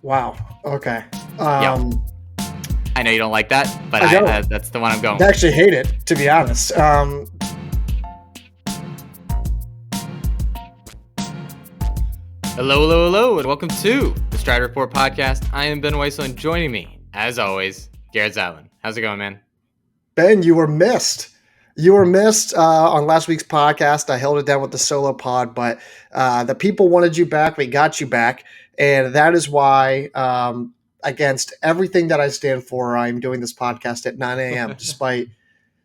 Wow. Okay. Yep. I know you don't like that, but I don't. That's the one I'm going I with. actually hate it, to be honest. Hello, and welcome to the Stride Report podcast. I am Ben Weissel, and joining me, as always, Garrett. How's it going, man? Ben, you were missed. You were missed on last week's podcast. I held it down with the solo pod, but the people wanted you back. We got you back. And that is why, against everything that I stand for, I'm doing this podcast at 9 a.m. despite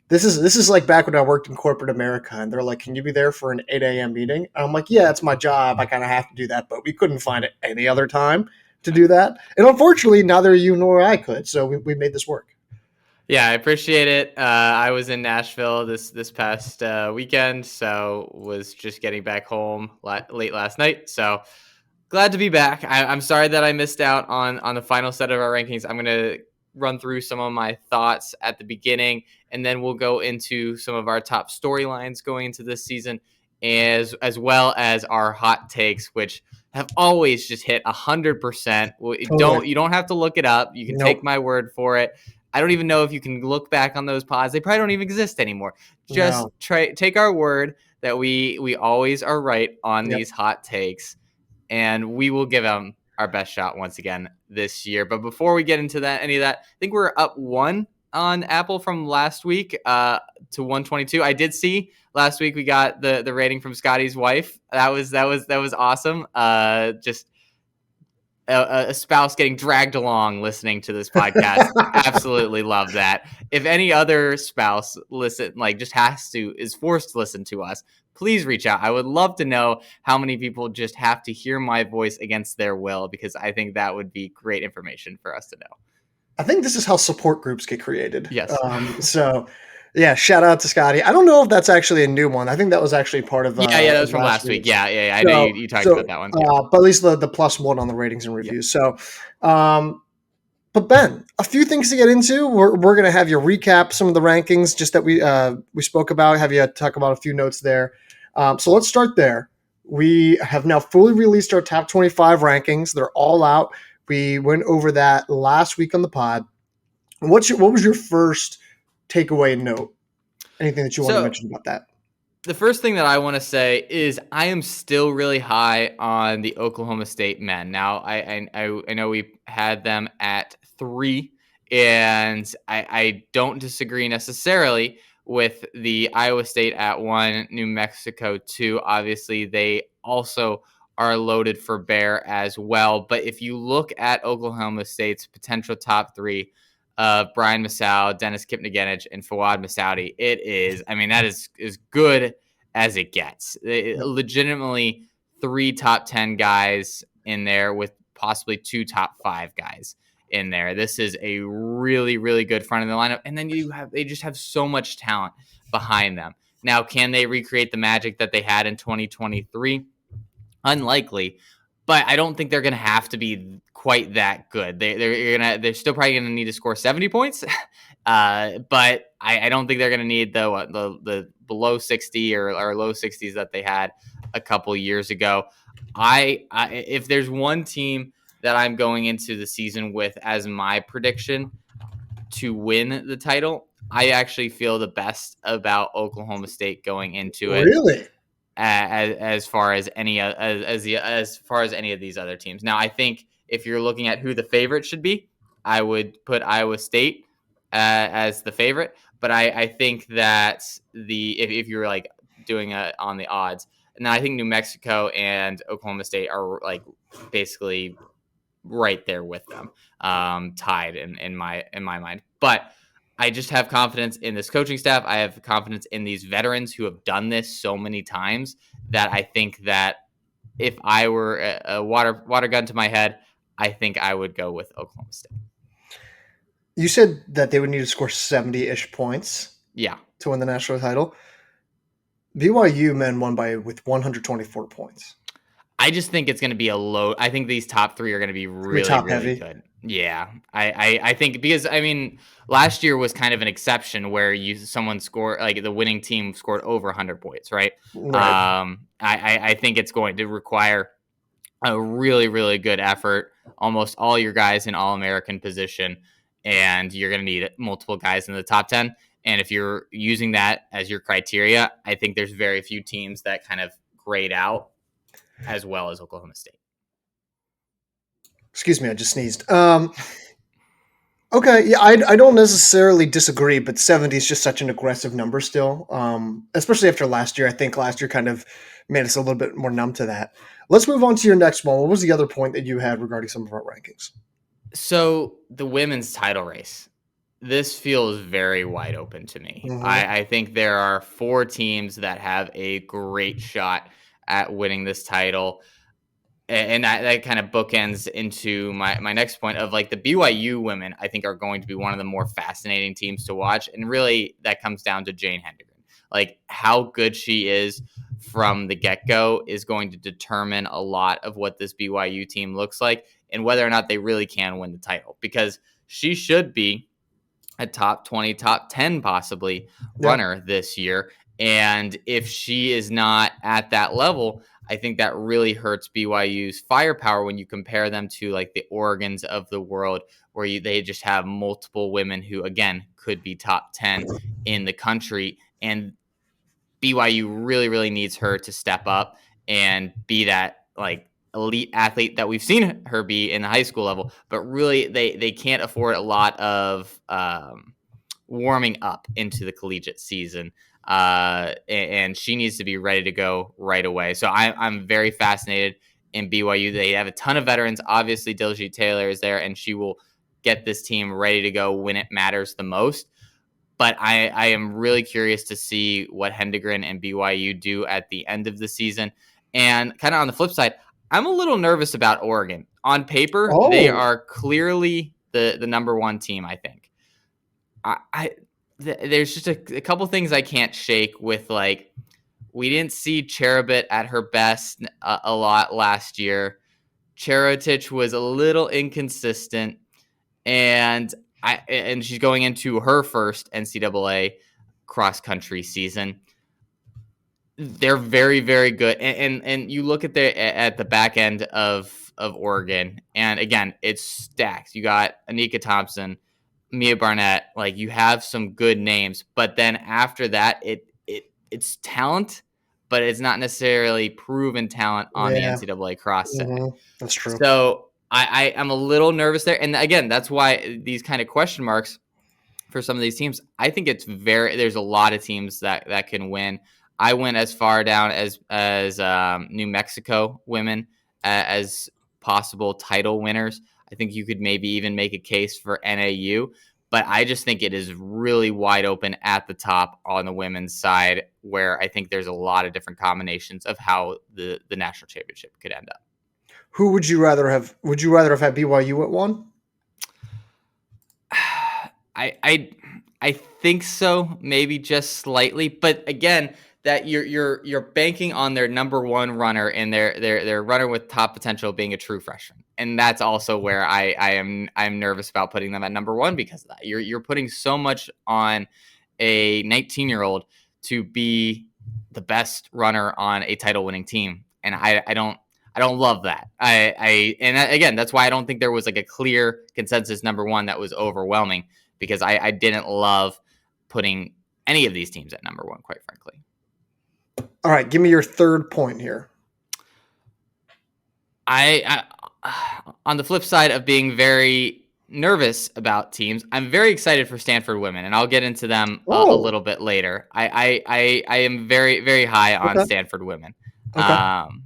this is like back when I worked in corporate America, and they're like, "Can you be there for an 8 a.m. meeting?" And I'm like, "Yeah, it's my job. I kind of have to do that." But we couldn't find it any other time to do that, and unfortunately, neither you nor I could. So we made this work. Yeah, I appreciate it. I was in Nashville this past weekend, so was just getting back home late last night. So glad to be back. I'm sorry that I missed out on the final set of our rankings. I'm going to run through some of my thoughts at the beginning, and then we'll go into some of our top storylines going into this season, as well as our hot takes, which have always just hit 100%. Totally. You don't have to look it up. You can take my word for it. I don't even know if you can look back on those pods. They probably don't even exist anymore. Just take our word that we always are right on these hot takes, and we will give them our best shot once again this year. But before we get into any of that, I think we're up 1 on Apple from last week to 122. I did see last week we got the rating from Scotty's wife. That was awesome. Just a spouse getting dragged along listening to this podcast. Absolutely love that. If any other spouse is forced to listen to us, please reach out. I would love to know how many people just have to hear my voice against their will, because I think that would be great information for us to know. I think this is how support groups get created. Yes. Yeah, shout out to Scotty. I don't know if that's actually a new one. I think that was actually part of that was from last week. Yeah. I know you talked about that one. But at least the +1 on the ratings and reviews. Yeah. So, but Ben, a few things to get into. We're going to have you recap some of the rankings just that we spoke about. Have you talk about a few notes there. So let's start there. We have now fully released our top 25 rankings. They're all out. We went over that last week on the pod. What was your first takeaway note? Anything that you want to mention about that? The first thing that I want to say is I am still really high on the Oklahoma State men. Now, I know we had them at 3, and I don't disagree necessarily with the Iowa State at 1, New Mexico 2. Obviously, they also are loaded for bear as well. But if you look at Oklahoma State's potential top 3, Brian Masau, Dennis Kipniganich, and Fawad Masaudi, that is as good as it gets. Legitimately 3 top 10 guys in there with possibly 2 top 5 guys in there. This is a really, really good front of the lineup. And then they just have so much talent behind them. Now, can they recreate the magic that they had in 2023? Unlikely. But I don't think they're going to have to be quite that good. They're still probably going to need to score 70 points, but I don't think they're going to need the below 60 or low 60s that they had a couple years ago. If there's one team that I'm going into the season with as my prediction to win the title, I actually feel the best about Oklahoma State going into it. Really? As far as any of these other teams. Now, I think if you're looking at who the favorite should be, I would put Iowa State as the favorite. But I think that if you're like doing on the odds, and I think New Mexico and Oklahoma State are like basically right there with them, tied in my mind. But I just have confidence in this coaching staff. I have confidence in these veterans who have done this so many times that I think that if I were a water gun to my head, I think I would go with Oklahoma State. You said that they would need to score 70-ish points. Yeah. To win the national title. BYU men won with 124 points. I just think it's going to be a low. I think these top 3 are going to be really good. Yeah, I think because last year was kind of an exception where someone scored, like the winning team scored over 100 points, right? I think it's going to require a really, really good effort almost all your guys in All-American position, and you're going to need multiple guys in the top 10. And if you're using that as your criteria, I think there's very few teams that kind of grade out as well as Oklahoma State. Excuse me, I just sneezed. Okay, yeah, I don't necessarily disagree, but 70 is just such an aggressive number still, especially after last year. I think last year kind of made us a little bit more numb to that. Let's move on to your next one. What was the other point that you had regarding some of our rankings? So the women's title race, this feels very wide open to me. Mm-hmm. I think there are 4 teams that have a great shot at winning this title. And that kind of bookends into my next point of like the BYU women, I think are going to be one of the more fascinating teams to watch. And really that comes down to Jane Hendrickson. Like how good she is from the get-go is going to determine a lot of what this BYU team looks like and whether or not they really can win the title, because she should be a top 20, top 10 possibly Yep. runner this year. And if she is not at that level, I think that really hurts BYU's firepower when you compare them to like the Oregons of the world, where they just have multiple women who, again, could be top 10 in the country. And BYU really, really needs her to step up and be that like elite athlete that we've seen her be in the high school level. But really, they can't afford a lot of warming up into the collegiate season. And she needs to be ready to go right away. So I'm very fascinated in BYU. They have a ton of veterans. Obviously, Diljeet Taylor is there, and she will get this team ready to go when it matters the most. But I am really curious to see what Hendrickson and BYU do at the end of the season. And kind of on the flip side, I'm a little nervous about Oregon. On paper, they Oh, are clearly the number 1 team, I think. There's just a couple things I can't shake with, like, we didn't see Cherubit at her best a lot last year. Cheretich was a little inconsistent, and she's going into her first NCAA cross country season. They're very, very good, and you look at the back end of Oregon, and again, it's stacked. You got Anika Thompson, Mia Barnett, like you have some good names, but then after that, it's talent, but it's not necessarily proven talent on the yeah. NCAA cross circuit. That's true. So I'm a little nervous there, and again, that's why these kind of question marks for some of these teams. I think there's a lot of teams that can win. I went as far down as New Mexico women as possible title winners. I think you could maybe even make a case for NAU, but I just think it is really wide open at the top on the women's side, where I think there's a lot of different combinations of how the national championship could end up. Who would you rather have? Would you rather have had BYU at 1? I think so, maybe just slightly, but again, that you're banking on their number 1 runner and their runner with top potential being a true freshman, and that's also where I'm nervous about putting them at number 1 because of that. You're putting so much on a 19-year-old to be the best runner on a title winning team, and I don't love that. Again, that's why I don't think there was like a clear consensus number 1 that was overwhelming, because I didn't love putting any of these teams at number 1, quite frankly. All right, give me your third point here. I on the flip side of being very nervous about teams, I'm very excited for Stanford women, and I'll get into them a Oh, little bit later. I am very, very high on okay, Stanford women. okay. Um,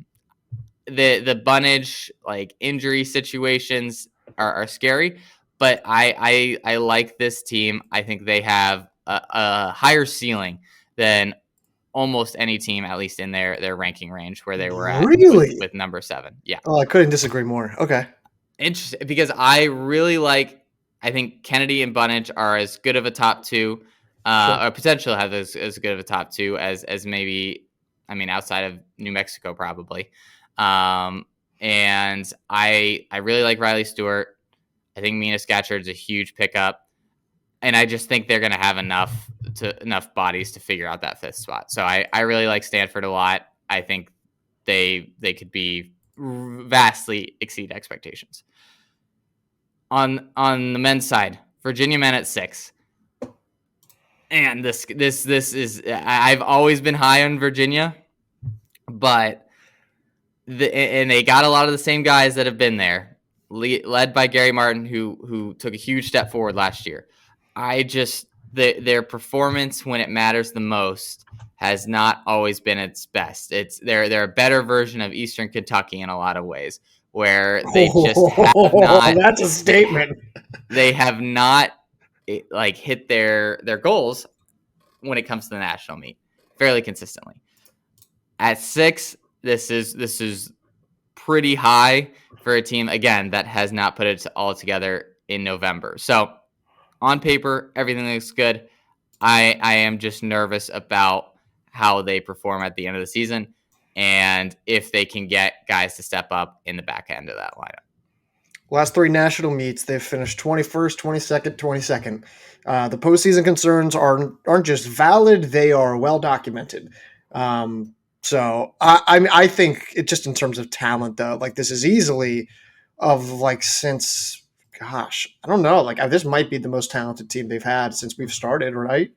the Bunnage like injury situations are scary, but I like this team. I think they have a higher ceiling than almost any team, at least in their ranking range where they were at Really? with number 7. Yeah. Oh, I couldn't disagree more. Okay, Interesting, because I really like. I think Kennedy and Bunnage are as good of a top 2, sure. or potential have as good of a top 2 as maybe. I mean, outside of New Mexico, probably. Um, and I really like Riley Stewart. I think Mina Scatchard's a huge pickup, and I just think they're going to have enough bodies to figure out that 5th spot. So I really like Stanford a lot. I think they could be vastly exceed expectations. on the men's side, Virginia men at 6. And this is, I've always been high on Virginia, but and they got a lot of the same guys that have been there, led by Gary Martin, who took a huge step forward last year. I just their performance when it matters the most has not always been its best. They're a better version of Eastern Kentucky in a lot of ways, where they just have not. That's a statement. They have not like hit their goals when it comes to the national meet fairly consistently. At 6, this is pretty high for a team, again, that has not put it all together in November. So on paper, everything looks good. I am just nervous about how they perform at the end of the season and if they can get guys to step up in the back end of that lineup. Last 3 national meets, they've finished 21st, 22nd, 22nd. The postseason concerns aren't just valid; they are well documented. So I think it just in terms of talent, though, like this is easily of like since, gosh, I don't know, like this might be the most talented team they've had since we've started, right?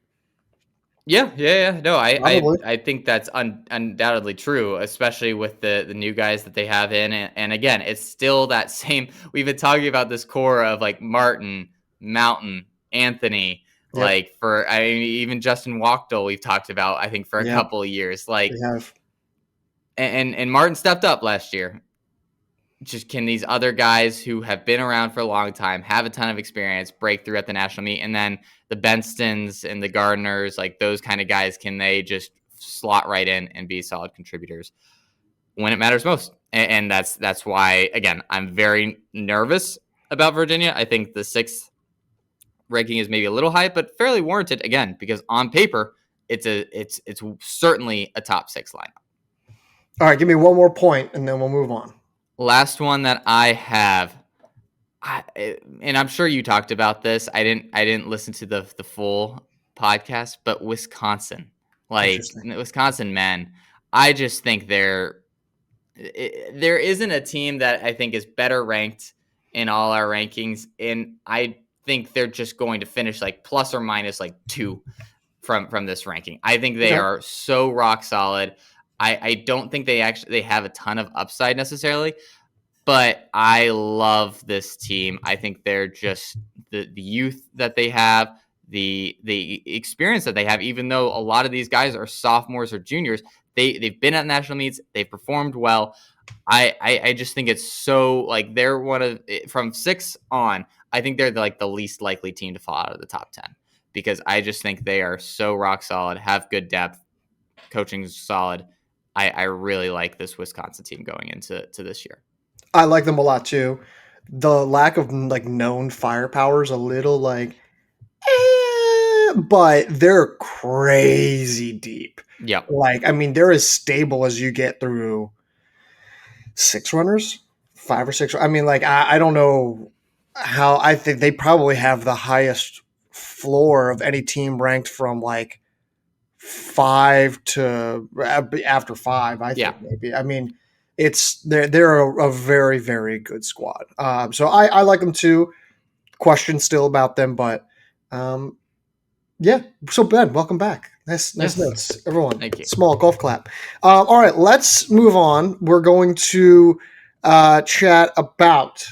Yeah. No, Probably. I think that's undoubtedly true, especially with the new guys that they have in. And again, it's still that same. We've been talking about this core of like Martin, Mountain, Anthony. Yep. Like even Justin Wachtel, we've talked about, I think, for a Yeah, couple of years. we Like, have. and Martin stepped up last year. Just can these other guys who have been around for a long time, have a ton of experience, break through at the national meet? And then the Benstons and the Gardners, like those kind of guys, can they just slot right in and be solid contributors when it matters most? And that's why, again, I'm very nervous about Virginia. I think the 6th ranking is maybe a little high, but fairly warranted, again, because on paper, it's certainly a top 6 lineup. All right, give me one more point, and then we'll move on. Last one that I have, and I'm sure you talked about this. I didn't listen to the full podcast, but Wisconsin, like Interesting. Wisconsin men, I just think there isn't a team that I think is better ranked in all our rankings, and I think they're just going to finish like plus or minus like 2 from this ranking. I think they Okay. are so rock solid. I don't think they have a ton of upside necessarily, but I love this team. I think they're just the youth that they have, the experience that they have. Even though a lot of these guys are sophomores or juniors, they've been at national meets, they've performed well. I just think it's so like they're one of from 6 on. I think they're like the least likely team to fall out of the top 10 because I just think they are so rock solid, have good depth, coaching is solid. I really like this Wisconsin team going into this year. I like them a lot too. The lack of like known firepower is a little like, but they're crazy deep. Yep. Like, I mean, they're as stable as you get through 6 runners, 5 or 6. I mean, like, I don't know how. I think they probably have the highest floor of any team ranked from like 5 to after 5. I think maybe. I mean, they're a very very good squad. So I like them too. Question still about them, but yeah. So Ben, welcome back. Nice Yes. notes, everyone. Thank you. Small golf clap. All right, let's move on. We're going to chat about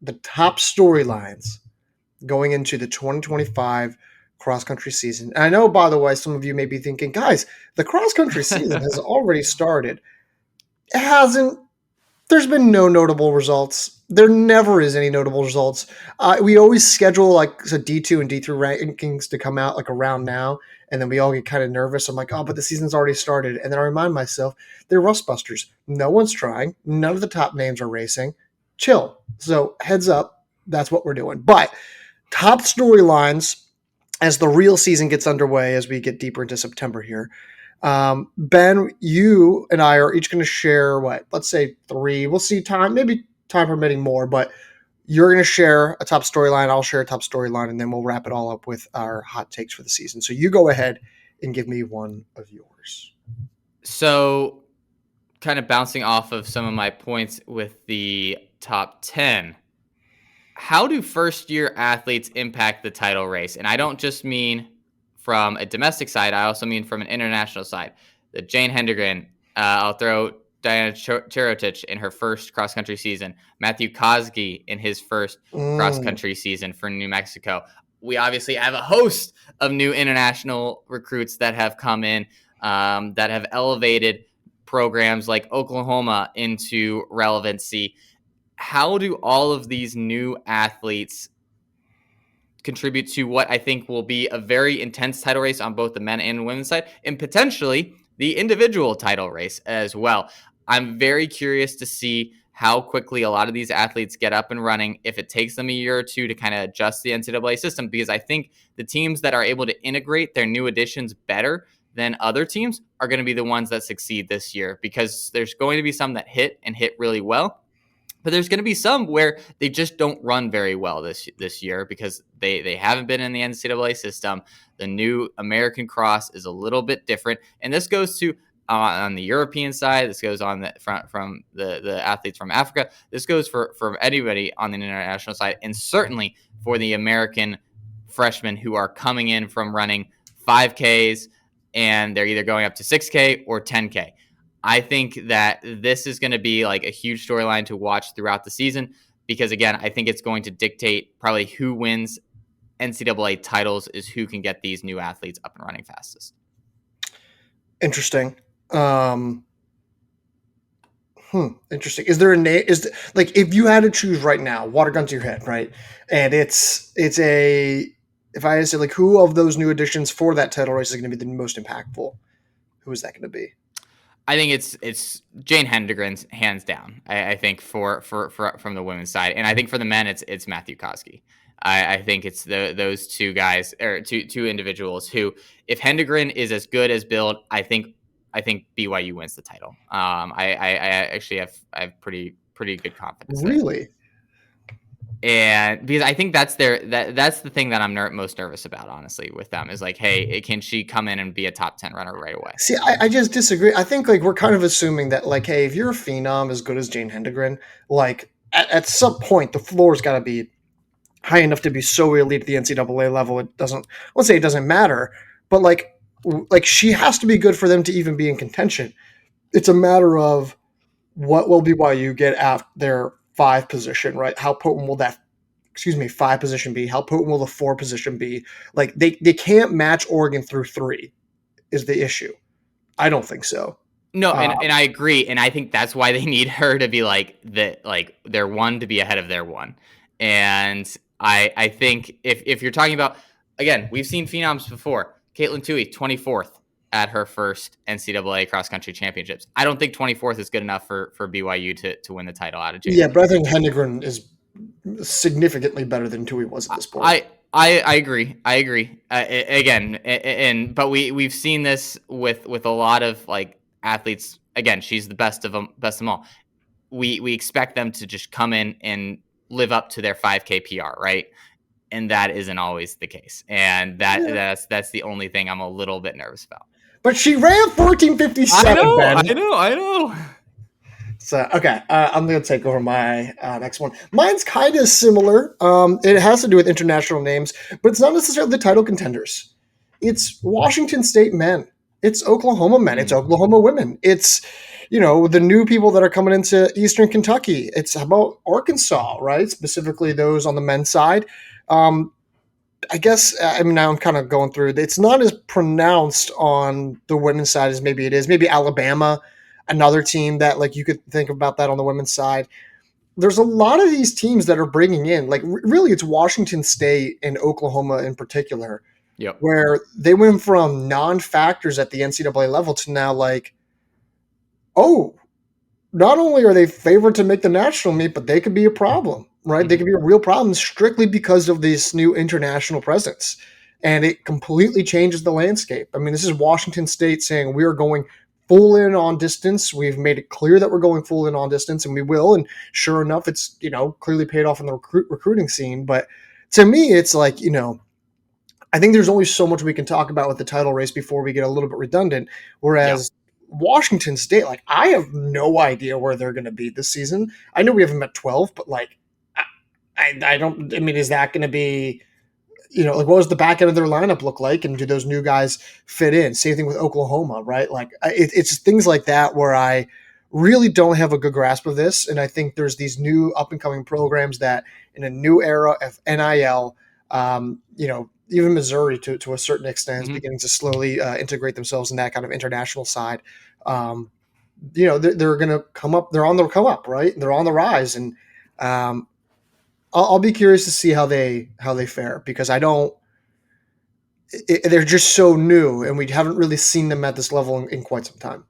the top storylines going into the 2025 cross country season. And I know, by the way, some of you may be thinking, guys, the cross country season has already started. It hasn't. There's been no notable results. There never is any notable results. We always schedule like a D2 and D3 rankings to come out like around now, and then we all get kind of nervous. I'm like, oh, but the season's already started. And then I remind myself, they're rust busters. No one's trying. None of the top names are racing. Chill. So heads up, that's what we're doing. But top storylines as the real season gets underway, as we get deeper into September here. Ben, you and I are each going to share what? Let's say 3. We'll see maybe time permitting more, but you're going to share a top storyline. I'll share a top storyline, and then we'll wrap it all up with our hot takes for the season. So you go ahead and give me one of yours. So, kind of bouncing off of some of my points with the top 10. how do first year athletes impact the title race? And I don't just mean from a domestic side, I also mean from an international side. The Jane Hendrickson, I'll throw Diana Cherotich in her first cross country season, Matthew Kosgei in his first cross Mm. country season for New Mexico. We obviously have a host of new international recruits that have come in that have elevated programs like Oklahoma into relevancy. How do all of these new athletes contribute to what I think will be a very intense title race on both the men and women's side, and potentially the individual title race as well? I'm very curious to see how quickly a lot of these athletes get up and running, if it takes them a year or two to kind of adjust the NCAA system, because I think the teams that are able to integrate their new additions better than other teams are going to be the ones that succeed this year, because there's going to be some that hit and hit really well, but there's going to be some where they just don't run very well this year because they haven't been in the NCAA system. The new American cross is a little bit different, and this goes to on the European side. This goes on the front from the athletes from Africa. This goes for anybody on the international side, and certainly for the American freshmen who are coming in from running 5Ks, and they're either going up to 6K or 10K. I think that this is going to be like a huge storyline to watch throughout the season, because again, I think it's going to dictate probably who wins NCAA titles is who can get these new athletes up and running fastest. Interesting. Interesting. Is there a name? Like, if you had to choose right now, water gun to your head, right? And it's a, if I say like, who of those new additions for that title race is going to be the most impactful? Who is that going to be? I think it's Jane Hendrickson hands down. I think for from the women's side, and I think for the men, it's Matthew Kosgei. I think it's those two guys, or two individuals who, if Hendrickson is as good as Bill, I think BYU wins the title. I actually have pretty good confidence there. Really? And because I think that's that's the thing that I'm most nervous about, honestly, with them, is like, hey, can she come in and be a top 10 runner right away? See, I just disagree. I think like we're kind of assuming that like, hey, if you're a phenom as good as Jane Hendrickson, like at some point the floor's got to be high enough to be so elite at the NCAA level. It doesn't. I won't say it doesn't matter, but like she has to be good for them to even be in contention. It's a matter of what will BYU get at their 5 position, right? How potent will that, 5 position be? How potent will the 4 position be? Like they can't match Oregon through 3 is the issue. I don't think so. No, and I agree, and I think that's why they need her to be like their one, to be ahead of their one. And I think if you're talking about, again, we've seen phenoms before. Caitlin Tui, 24th at her first NCAA cross country championships. I don't think 24th is good enough for BYU to win the title out of Jane. Yeah, but I think Hendrickson is significantly better than Tui was at this point. I agree. Again, but we've seen this with a lot of like athletes. Again, she's the best of them all. We expect them to just come in and live up to their 5K PR, right? And that isn't always the case. And that's the only thing I'm a little bit nervous about. But she ran 14:57. I know. So, okay, I'm going to take over my next one. Mine's kind of similar. It has to do with international names, but it's not necessarily the title contenders. It's Washington State men. It's Oklahoma men. It's Oklahoma women. It's, the new people that are coming into Eastern Kentucky. It's about Arkansas, right? Specifically those on the men's side. I guess, now I'm kind of going through it. It's not as pronounced on the women's side as maybe it is. Maybe Alabama, another team that like you could think about that on the women's side. There's a lot of these teams that are bringing in, like really it's Washington State and Oklahoma in particular, where they went from non-factors at the NCAA level to now like, oh, not only are they favored to make the national meet, but they could be a problem, right? Mm-hmm. They could be a real problem strictly because of this new international presence. And it completely changes the landscape. I mean, this is Washington State saying we are going full in on distance. We've made it clear that we're going full in on distance, and we will. And sure enough, it's, clearly paid off in the recruiting scene. But to me, it's like, I think there's only so much we can talk about with the title race before we get a little bit redundant. Whereas Washington State, like, I have no idea where they're going to be this season. I know we have them at 12, but like, I don't. I mean, is that going to be, like what does the back end of their lineup look like, and do those new guys fit in? Same thing with Oklahoma, right? Like it's things like that where I really don't have a good grasp of this, and I think there's these new up and coming programs that in a new era of NIL, even Missouri to a certain extent is Mhm. beginning to slowly integrate themselves in that kind of international side. Um, they're going to come up. They're on the come up, right? They're on the rise, and um, I'll be curious to see how they fare because I don't. They're just so new, and we haven't really seen them at this level in quite some time.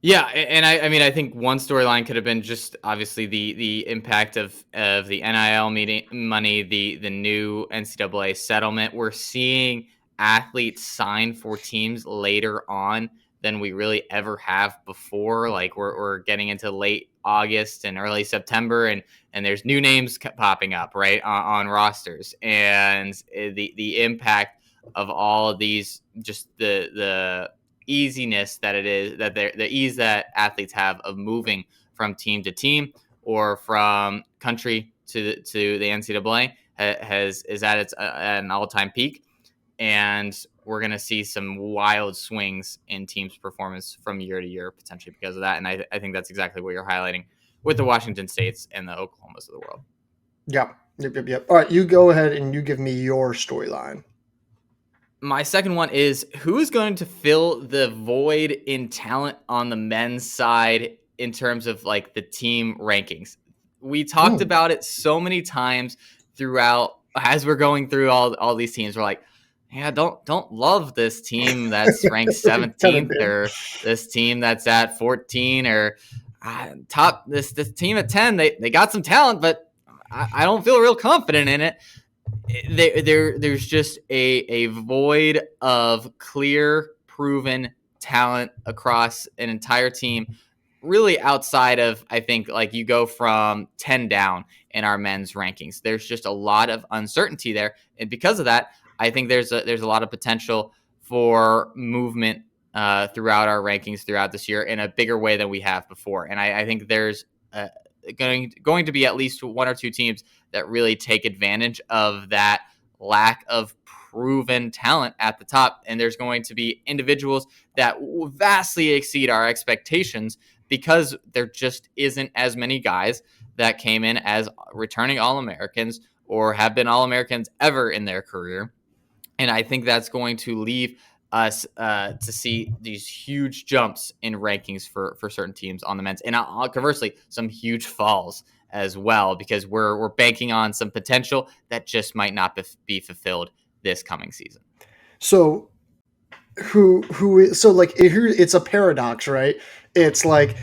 Yeah, and I mean, I think one storyline could have been just obviously the impact of the NIL meeting money, the new NCAA settlement. We're seeing athletes sign for teams later on than we really ever have before. Like we're getting into late August and early September, and there's new names popping up right on rosters, and the impact of all of these, just the easiness that it is, that the ease that athletes have of moving from team to team or from country to the NCAA has is at its at an all time peak, and we're going to see some wild swings in teams' performance from year to year potentially because of that. And I think that's exactly what you're highlighting with the Washington States and the Oklahomas of the world. Yep. Yep. All right, you go ahead and you give me your storyline. My second one is who is going to fill the void in talent on the men's side in terms of like the team rankings. We talked Hmm. about it so many times throughout as we're going through all these teams. We're like, yeah, don't love this team that's ranked We kind of 17th did. or this team that's at 14 or top this team at 10. They got some talent, but I don't feel real confident in it. There's just a void of clear, proven talent across an entire team. Really, outside of, I think, like you go from 10 down in our men's rankings. There's just a lot of uncertainty there, and because of that, I think there's a lot of potential for movement throughout our rankings throughout this year in a bigger way than we have before. And I think there's going to be at least one or two teams that really take advantage of that lack of proven talent at the top. And there's going to be individuals that vastly exceed our expectations because there just isn't as many guys that came in as returning All Americans or have been All Americans ever in their career. And I think that's going to leave us to see these huge jumps in rankings for certain teams on the men's, and conversely, some huge falls as well because we're banking on some potential that just might not be fulfilled this coming season. So who is so like here it's a paradox, right? It's like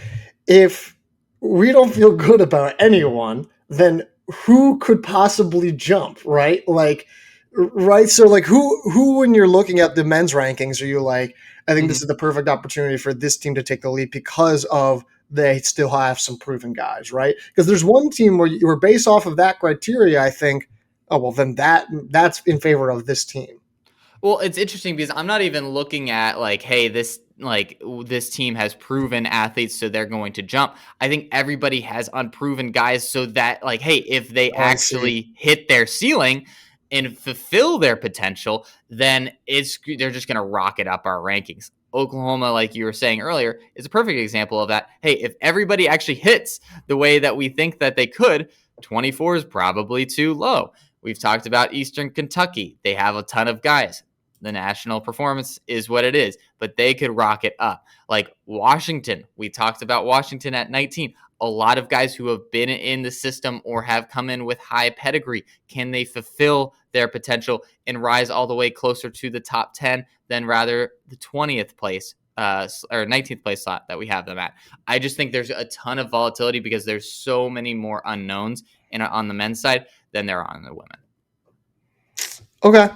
if we don't feel good about anyone, then who could possibly jump, right? Like right, so like who when you're looking at the men's rankings are you like, I think this Mm-hmm. is the perfect opportunity for this team to take the lead because of they still have some proven guys, right? Because there's one team where you were based off of that criteria, I think, oh well then that's in favor of this team. Well, it's interesting because I'm not even looking at like, hey, this team has proven athletes, so they're going to jump. I think everybody has unproven guys, so that like, hey, if they Oh, I see. actually hit their ceiling and fulfill their potential, then they're just going to rocket up our rankings. Oklahoma, like you were saying earlier, is a perfect example of that. Hey, if everybody actually hits the way that we think that they could, 24 is probably too low. We've talked about Eastern Kentucky. They have a ton of guys. The national performance is what it is, but they could rock it up. Like Washington, we talked about Washington at 19. A lot of guys who have been in the system or have come in with high pedigree. Can they fulfill their potential and rise all the way closer to the top 10 than rather the 20th place or 19th place slot that we have them at? I just think there's a ton of volatility because there's so many more unknowns on the men's side than there are on the women. Okay.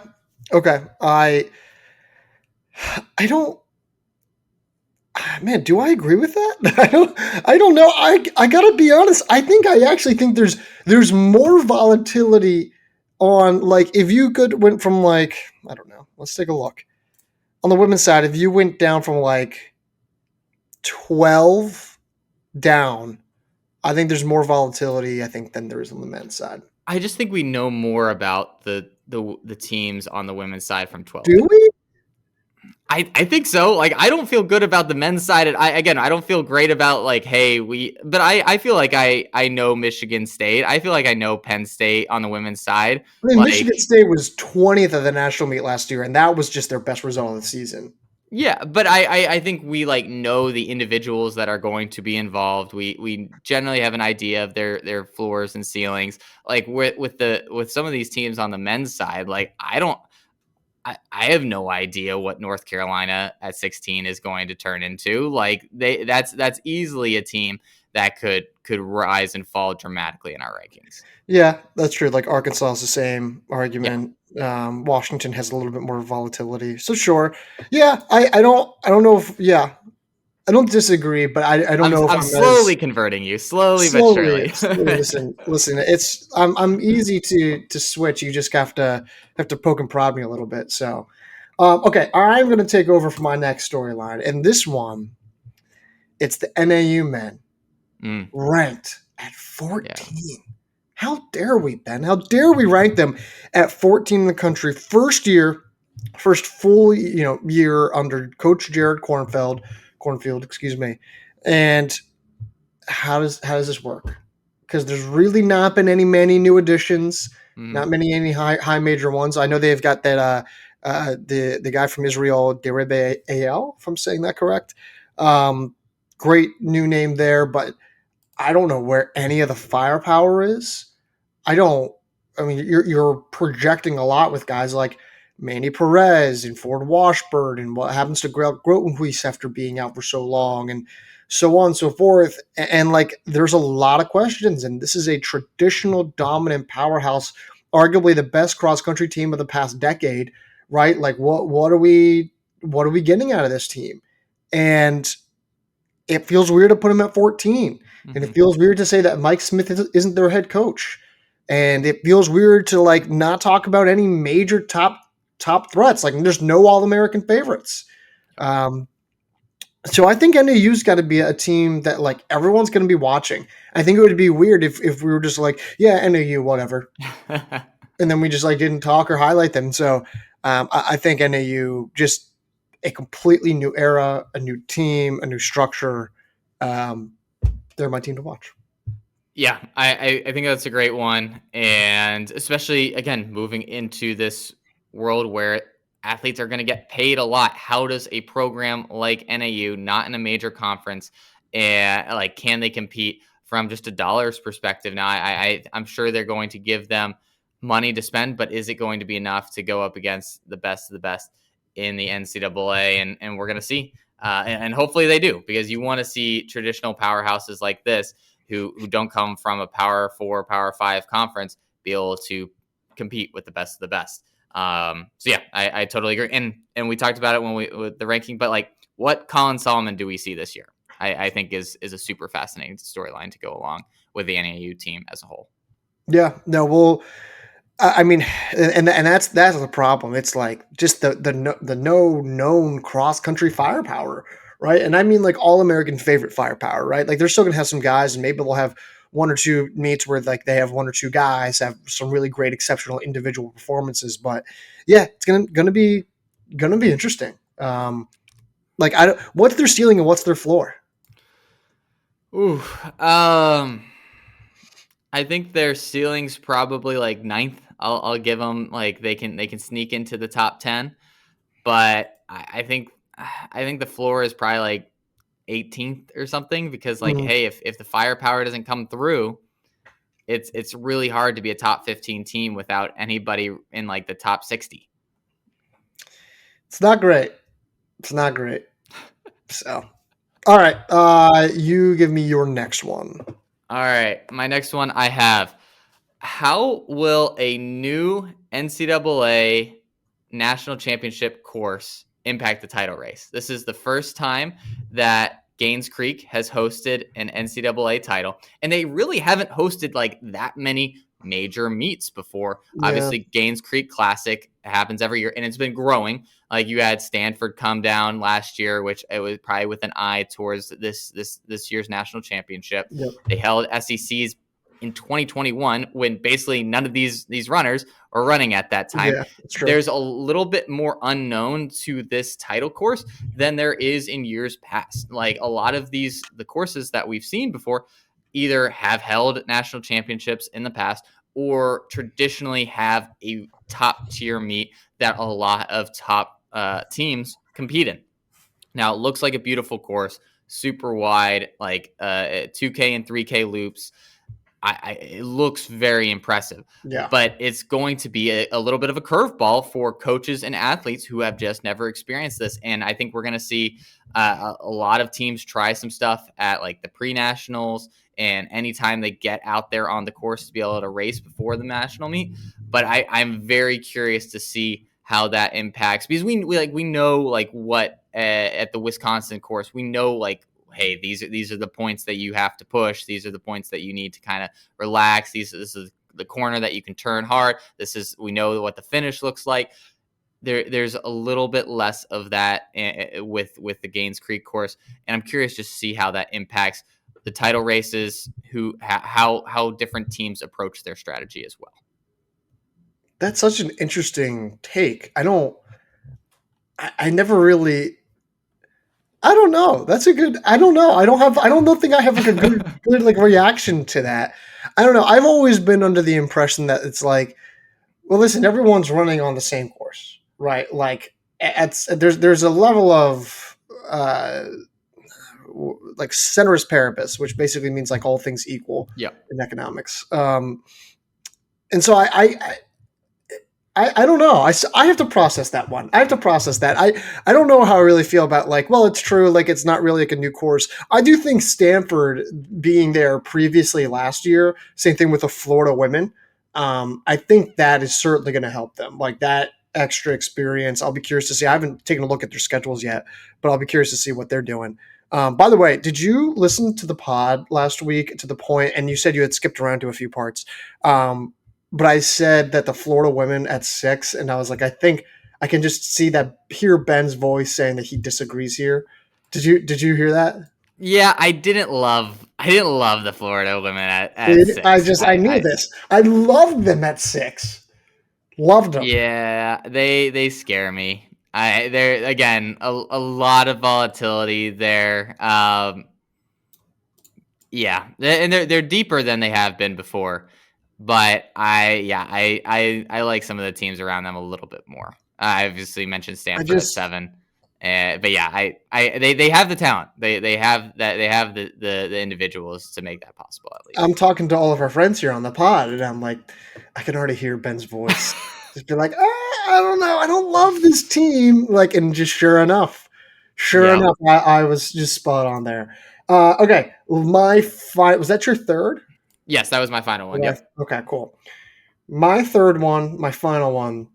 Okay. I don't, man, do I agree with that? I don't know. I gotta be honest. I think I actually think there's more volatility on like if you could went from like I don't know. Let's take a look on the women's side. If you went down from like 12 down, I think there's more volatility, I think, than there is on the men's side. I just think we know more about the teams on the women's side from 12 Do games. we? I think so. Like, I don't feel good about the men's side. I don't feel great about like, hey, but I feel like I know Michigan State. I feel like I know Penn State on the women's side. I mean, Michigan Like, State was 20th at the national meet last year, and that was just their best result of the season. yeah, but I think we like know the individuals that are going to be involved. We generally have an idea of their floors and ceilings. Like with some of these teams on the men's side, like I have no idea what North Carolina at 16 is going to turn into. Like that's easily a team that could rise and fall dramatically in our rankings. Yeah, that's true. Like Arkansas is the same Yeah. argument. Washington has a little bit more volatility. So sure. Yeah, I don't know if I don't disagree, but I don't know if I'm I'm as slowly converting you, slowly but slowly, surely. slowly. Listen. It's I'm easy to switch. You just have to poke and prod me a little bit. So, okay, I'm going to take over for my next storyline, and this one, it's the NAU men Mm, ranked at yeah. 14. How dare we, Ben? How dare we rank them at 14 in the country? First full year under Coach Jared Cornfield, excuse me. And how does this work? Because there's really not been many new additions, Mm, not any high major ones. I know they've got that the guy from Israel, Derebe Al, if I'm saying that correct. Great new name there, but I don't know where any of the firepower is. I don't. I mean, you're projecting a lot with guys like Manny Perez and Ford Washburn and what happens to Grotenhuis after being out for so long and so on and so forth. And like, there's a lot of questions. And this is a traditional dominant powerhouse, arguably the best cross country team of the past decade, right? Like, what are we getting out of this team? And it feels weird to put him at 14. And it mhm. feels weird to say that Mike Smith isn't their head coach. And it feels weird to like not talk about any major top threats. Like there's no All American favorites. Um, so I think NAU's got to be a team that like everyone's going to be watching. I think it would be weird if we were just like, yeah, NAU, whatever, and then we just like didn't talk or highlight them. So I think NAU just a completely new era, a new team, a new structure. Um, they're my team to watch. Yeah, I think that's a great one. And especially, again, moving into this world where athletes are going to get paid a lot. How does a program like NAU, not in a major conference, and like, can they compete from just a dollar's perspective? Now, I'm sure they're going to give them money to spend, but is it going to be enough to go up against the best of the best in the NCAA? And we're going to see. And hopefully they do, because you want to see traditional powerhouses like this who don't come from a Power 4, Power 5 conference be able to compete with the best of the best. So yeah, I totally agree. And we talked about it when we with the ranking, but like, what Colin Solomon do we see this year? I think is a super fascinating storyline to go along with the NAU team as a whole. Yeah, no, well, I mean, and that's the problem. It's like just the no known cross country firepower, right? And I mean like all American favorite firepower, right? Like they're still gonna have some guys, and maybe they'll have one or two meets where like they have one or two guys have some really great exceptional individual performances. But yeah, it's gonna be interesting. Like I don't, what's their ceiling and what's their floor? Ooh, I think their ceiling's probably like ninth. I'll give them like they can sneak into the top 10, but I think the floor is probably like 18th or something, because like, Mm, hey, if the firepower doesn't come through, it's really hard to be a top 15 team without anybody in like the top 60. it's not great. It's not great. So, all right, you give me your next one. All right, my next one I have: how will a new NCAA national championship course impact the title race? This is the first time that Gans Creek has hosted an NCAA title, and they really haven't hosted like that many major meets before. Yeah, Obviously, Gans Creek Classic happens every year, and it's been growing. Like you had Stanford come down last year, which it was probably with an eye towards this year's national championship. Yep. They held SECs in 2021 when basically none of these runners are running at that time. Yeah, that's true. There's a little bit more unknown to this title course than there is in years past. Like a lot of the courses that we've seen before either have held national championships in the past or traditionally have a top tier meet that a lot of top teams compete in. Now it looks like a beautiful course, super wide, like 2K and 3K loops. It looks very impressive, Yeah. but it's going to be a little bit of a curveball for coaches and athletes who have just never experienced this. And I think we're going to see a lot of teams try some stuff at like the pre-nationals and anytime they get out there on the course to be able to race before the national meet. But I'm very curious to see how that impacts, because we know like what at the Wisconsin course, we know like, hey, these are the points that you have to push. These are the points that you need to kind of relax. This is the corner that you can turn hard. We know what the finish looks like. There's a little bit less of that with the Gans Creek course, and I'm curious just to see how that impacts the title races, how different teams approach their strategy as well. That's such an interesting take. I never really. I don't know. That's a good. I don't know. I don't think I have like a good like reaction to that. I don't know. I've always been under the impression that it's like, well, listen, everyone's running on the same course, right? Like, there's a level of like ceteris paribus, which basically means like all things equal in economics. And so I don't know. I have to process that one. I have to process that. I don't know how I really feel about like, well, it's true. Like it's not really like a new course. I do think Stanford being there previously last year, same thing with the Florida women. I think that is certainly going to help them. Like that extra experience. I'll be curious to see. I haven't taken a look at their schedules yet, but I'll be curious to see what they're doing. By the way, did you listen to the pod last week to the point, and you said you had skipped around to a few parts. But I said that the Florida women at 6, and I was like, I think I can just hear Ben's voice saying that he disagrees here. Did you hear that? Yeah, I didn't love the Florida women at 6. I knew this. I loved them at 6. Loved them. Yeah, they scare me. They're again a lot of volatility there. Yeah, and they're deeper than they have been before. But I like some of the teams around them a little bit more. I obviously mentioned Stanford at 7, but yeah, they have the talent. They have the individuals to make that possible at least. I'm talking to all of our friends here on the pod, and I'm like, I can already hear Ben's voice. Just be like, I don't know, I don't love this team. Like, and just sure enough, I was just spot on there. Okay, was that your third? Yes, that was my final one. Yep. Okay, cool. My third one, my final one,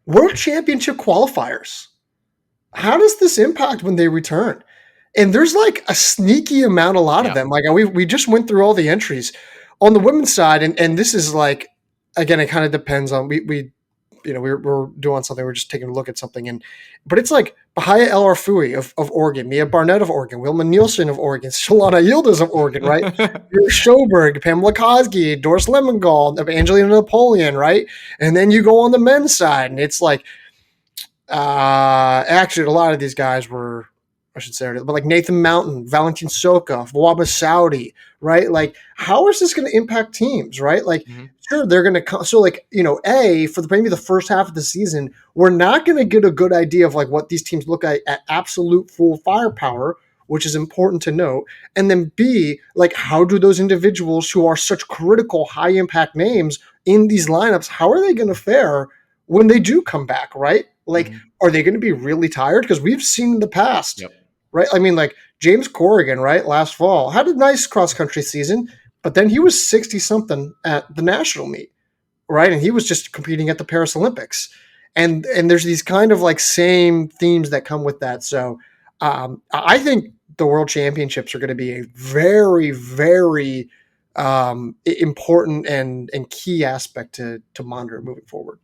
World Championship qualifiers. How does this impact when they return? And there's like a sneaky amount, a lot of them. Like we just went through all the entries on the women's side, and this is like, again, it kind of depends on we're doing something. We're just taking a look at something, but it's like Bahia El Arfoui of Oregon, Mia Barnett of Oregon, Wilma Nielsen of Oregon, Shalana Yildiz of Oregon, right? Schoberg, Pamela Kosgei, Doris Lemengall, Angelina Napoleon, right? And then you go on the men's side, and it's like, actually, a lot of these guys were, I should say, but like Nathan Mountain, Valentin Soka, Waba Saudi, right? Like, how is this going to impact teams, right? Like, sure, they're going to come. So, like, for maybe the first half of the season, we're not going to get a good idea of like what these teams look at absolute full firepower, which is important to note. And then B, like, how do those individuals who are such critical, high impact names in these lineups, how are they going to fare when they do come back, right? Like, are they going to be really tired? Because we've seen in the past, right? I mean, like James Corrigan, right? Last fall had a nice cross country season, but then he was 60-something at the national meet, right? And he was just competing at the Paris Olympics. And there's these kind of like same themes that come with that. So I think the World Championships are going to be a very, very important and key aspect to monitor moving forward.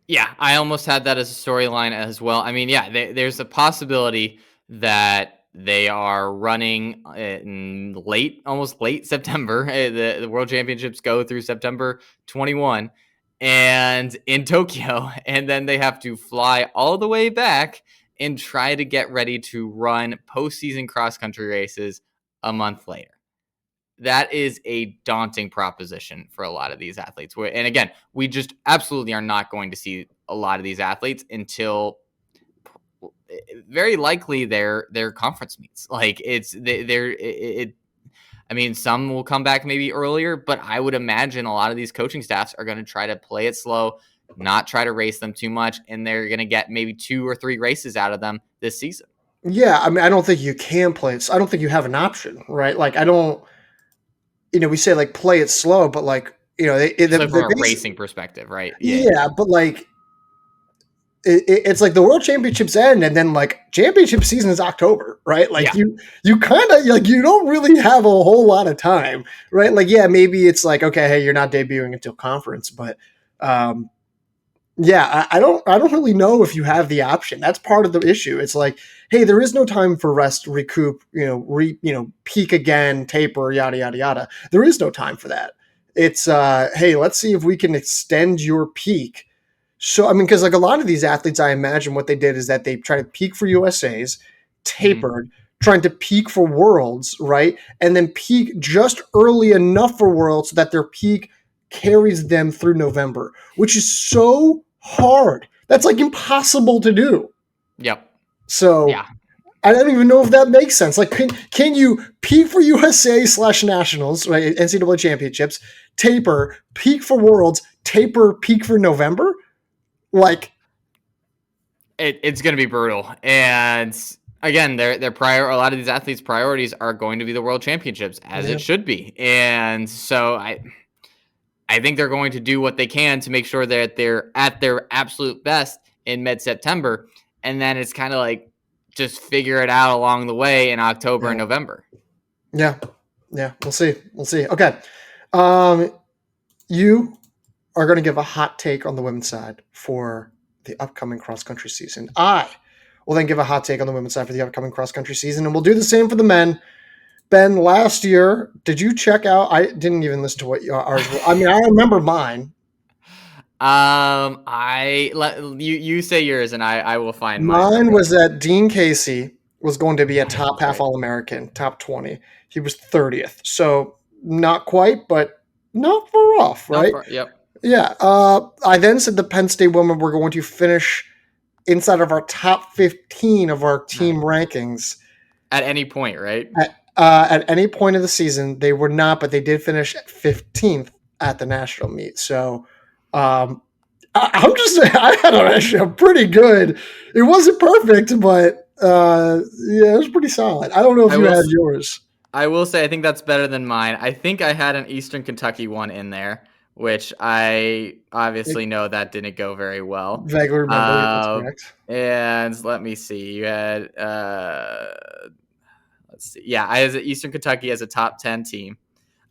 Yeah, I almost had that as a storyline as well. I mean, yeah, there's a possibility that they are running in almost late September. The World Championships go through September 21 and in Tokyo, and then they have to fly all the way back and try to get ready to run postseason cross country races a month later. That is a daunting proposition for a lot of these athletes. And again, we just absolutely are not going to see a lot of these athletes until very likely their conference meets. Like I mean, some will come back maybe earlier, but I would imagine a lot of these coaching staffs are going to try to play it slow, not try to race them too much, and they're going to get maybe 2 or 3 races out of them this season. Yeah, I mean, I don't think you can play it. I don't think you have an option, right? Like, I don't. We say like play it slow, but like Just like from a racing perspective, right? Yeah, but like it's like the World Championships end, and then like championship season is October, right? Like Yeah. you kind of like you don't really have a whole lot of time, right? Like yeah, maybe it's like okay, hey, you're not debuting until conference, but yeah, I don't really know if you have the option. That's part of the issue. It's like, hey, there is no time for rest, recoup, peak again, taper, yada yada yada. There is no time for that. It's hey, let's see if we can extend your peak. So I mean, because like a lot of these athletes, I imagine what they did is that they tried to peak for USA's, Mm-hmm. tapered, trying to peak for Worlds, right, and then peak just early enough for Worlds so that their peak carries them through November, which is so hard. That's like impossible to do. Yep. So Yeah. I don't even know if that makes sense. Like, can you peak for USA/nationals, right? NCAA championships, taper, peak for Worlds, taper, peak for November? Like, It's going to be brutal. And again, their prior a lot of these athletes' priorities are going to be the World Championships, as yeah, it should be. And so I think they're going to do what they can to make sure that they're at their absolute best in mid September, and then it's kind of like just figure it out along the way in October and yeah, November. yeah, yeah. We'll see. We'll see. Okay, um, you are going to give a hot take on the women's side for the upcoming cross country season. I will then give a hot take on the women's side for the upcoming cross country season, and we'll do the same for the men. Ben, last year, did you check out? I didn't even listen to what ours were. I mean, I remember mine. I let you say yours, and I will find mine real Mine quick. was that Dean Casey was going to be a top That's half right. All American, top 20. He was 30th. So not quite, but not far off, Not right? far. Yep. Yeah. I then said the Penn State women were going to finish inside of our top 15 of our team rankings At any point, right? at any point of the season. They were not, but they did finish 15th at the national meet. So I'm just I had actually a pretty good. It wasn't perfect, but yeah, it was pretty solid. I don't know if I you will. had yours. I will say I think that's better than mine. I think I had an Eastern Kentucky one in there, which I I obviously know that didn't go very well. vaguely remember it. That's Um, correct. and let me see. You had let's see. Yeah, I had Eastern Kentucky as a top 10 team.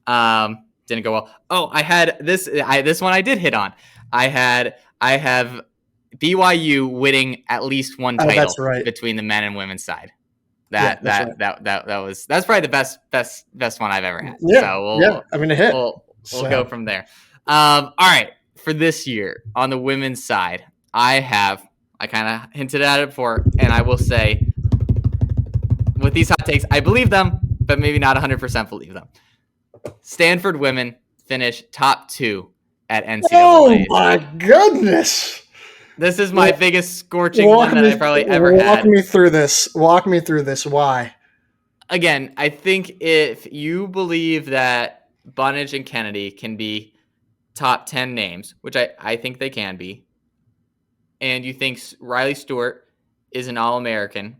Didn't go well. Oh, I had this. This one I did hit on. I have BYU winning at least one Oh, that's title right. between the men and women's side. Yeah, that's right. That's probably the best one I've ever had. Yeah, So yeah. I mean, it hit. we'll go So from there. All right, for this year on the women's side, I kind of hinted at it before, and I will say with these hot takes, I believe them, but maybe not 100% believe them. Stanford women finish top 2 at oh NCAA's. my goodness. This is my biggest scorching one that I probably ever Walk had. me through this. Walk me through this. Why? Again, I think if you believe that Bunnage and Kennedy can be top 10 names, which I think they can be, and you think Riley Stewart is an All-American,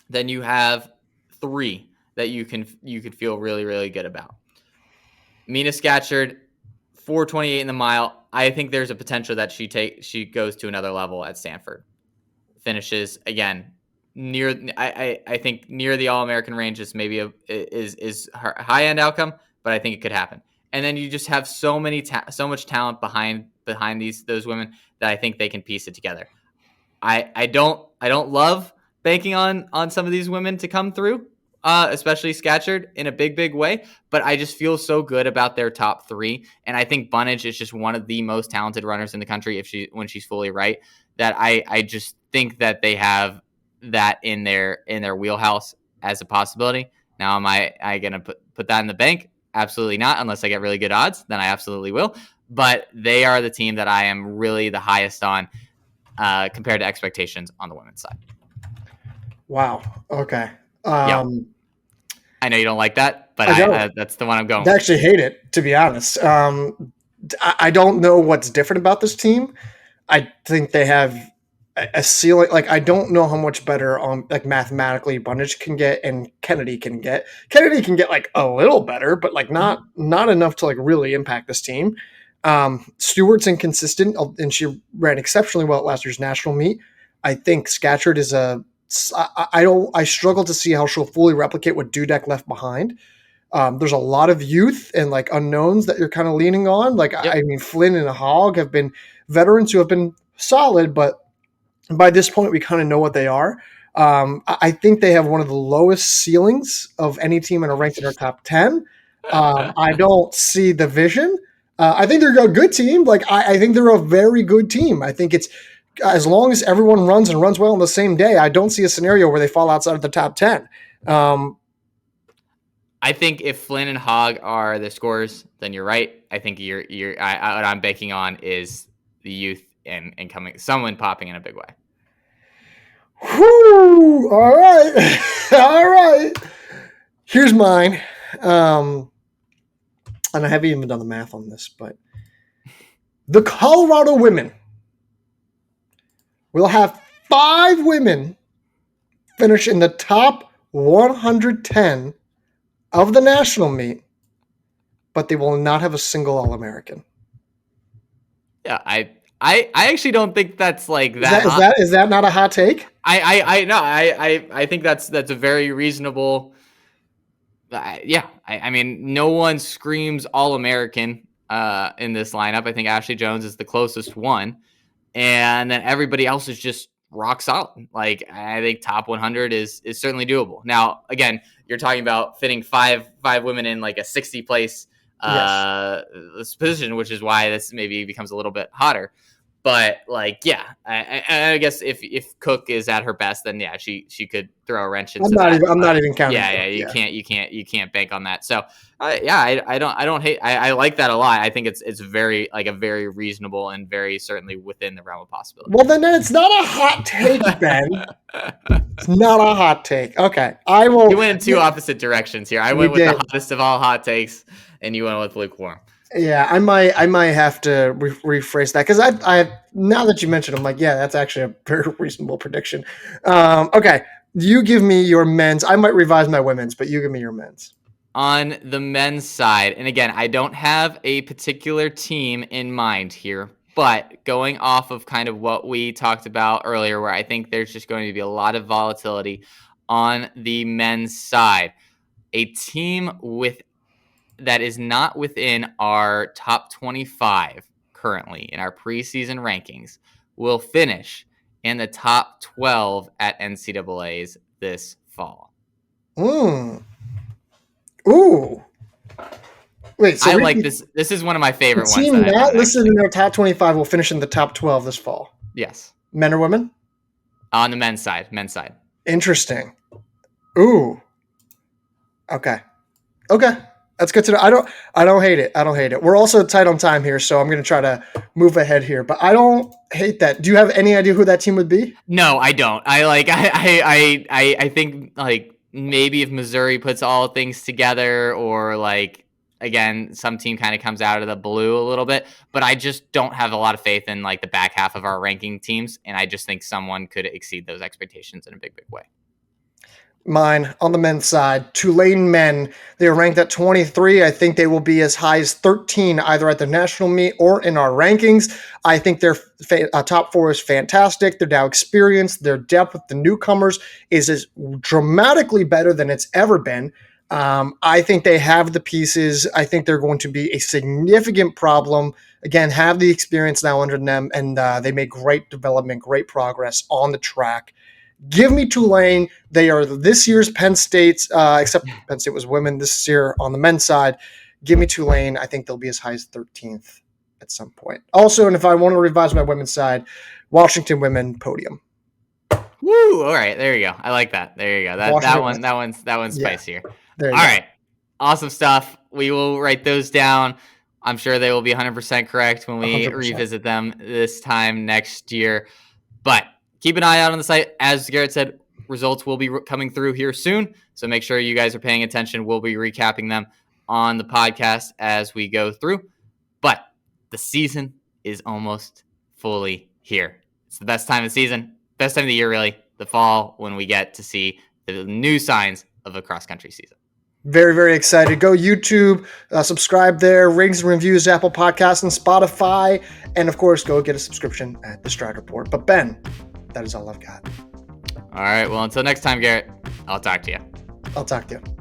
then you have 3 that you could feel really, really good about. Mina Scatcherd, 428 in the mile. I think there's a potential that she goes to another level at Stanford. Finishes again near. I think near the All American range is maybe is her high end outcome, but I think it could happen. And then you just have so much talent behind behind those women that I think they can piece it together. I don't love banking on some of these women to come through, especially Scatcherd in a big way. But I just feel so good about their top three, and I think Bunnage is just one of the most talented runners in the country when she's fully right. That I just think that they have that in their wheelhouse as a possibility. Now, am I gonna put that in the bank? Absolutely not, unless I get really good odds. Then I absolutely will. But they are the team that I am really the highest on compared to expectations on the women's side. Wow. Okay. Yeah, I know you don't like that, but that's the one I'm going I with. actually hate it, to be honest. I don't know what's different about this team. I think they have a ceiling. Like, I don't know how much better like mathematically Bunnage can get and Kennedy can get. Kennedy can get like a little better, but like not enough to like really impact this team. Stewart's inconsistent, and she ran exceptionally well at last year's national meet. I think Scatcherd is I struggle to see how she'll fully replicate what Dudek left behind. There's a lot of youth and like unknowns that you're kind of leaning on. Like, Yep. I mean, Flynn and Hogg have been veterans who have been solid, but by this point, we kind of know what they are. I think they have one of the lowest ceilings of any team in a ranked in our top 10. I don't see the vision. I think they're a good team. Like, I think they're a very good team. I think it's as long as everyone runs well on the same day, I don't see a scenario where they fall outside of the top 10. I think if Flynn and Hogg are the scorers, then you're right. I think what I'm banking on is the youth and someone popping in a big way. Whew, all right. All right. Here's mine. And I haven't even done the math on this, but the Colorado women will have 5 women finish in the top 110 of the national meet, but they will not have a single All-American. Yeah, I actually don't think that's like that. Is that not a hot take? I think that's a very reasonable. Yeah, I mean, no one screams All-American in this lineup. I think Ashley Jones is the closest one, and then everybody else is just rock solid. Like, I think top 100 is certainly doable. Now, again, you're talking about fitting five women in like a 60 place position, which is why this maybe becomes a little bit hotter. But like, yeah, I guess if Cook is at her best, then yeah, she could throw a wrench into that. I'm not even counting. Yeah, you can't bank on that. So I don't hate. I like that a lot. I think it's very like a very reasonable and very certainly within the realm of possibility. Well, then it's not a hot take, Ben. It's not a hot take. Okay, I will. You went in two opposite directions here. I went with the hottest of all hot takes, and you went with lukewarm. Yeah, I might have to rephrase that because I now that you mentioned, I'm like, yeah, that's actually a very reasonable prediction. Okay, you give me your men's. I might revise my women's, but you give me your men's. On the men's side, and again, I don't have a particular team in mind here, but going off of kind of what we talked about earlier, where I think there's just going to be a lot of volatility on the men's side, a team that is not within our top 25 currently in our preseason rankings will finish in the top 12 at NCAAs this fall. Ooh. Wait, so I like this. This is one of my favorite ones. Team not listed in their top 25 will finish in the top 12 this fall. Yes. Men or women? On the men's side. Interesting. Ooh. Okay. That's good to know. I don't hate it. We're also tight on time here, so I'm going to try to move ahead here. But I don't hate that. Do you have any idea who that team would be? No, I don't. I think like maybe if Missouri puts all things together, or like again some team kind of comes out of the blue a little bit. But I just don't have a lot of faith in like the back half of our ranking teams, and I just think someone could exceed those expectations in a big way. Mine on the men's side, Tulane men. They are ranked at 23. I think they will be as high as 13, either at the national meet or in our rankings. I think their top 4 is fantastic. They're now experienced. Their depth with the newcomers is as dramatically better than it's ever been. I think they have the pieces. I think they're going to be a significant problem. Again, have the experience now under them, and they make great development, great progress on the track. Give me Tulane. They are this year's Penn State, except Penn State was women this year on the men's side. Give me Tulane. I think they'll be as high as 13th at some point. Also, and if I want to revise my women's side, Washington women podium. Woo! All right, there you go. I like that. There you go. That one's spicier. There you All go. right, awesome stuff. We will write those down. I'm sure they will be 100% correct when we 100%. revisit them this time next year. But keep an eye out on the site. As Garrett said, results will be coming through here soon. So make sure you guys are paying attention. We'll be recapping them on the podcast as we go through. But the season is almost fully here. It's the best time of the season, best time of the year, really, the fall, when we get to see the new signs of a cross-country season. Very, very excited. Go YouTube, subscribe there, ratings and reviews, Apple Podcasts and Spotify. And, of course, go get a subscription at the Stride Report. But, Ben, that is all I've got. All right. Well, until next time, Garrett, I'll talk to you. I'll talk to you.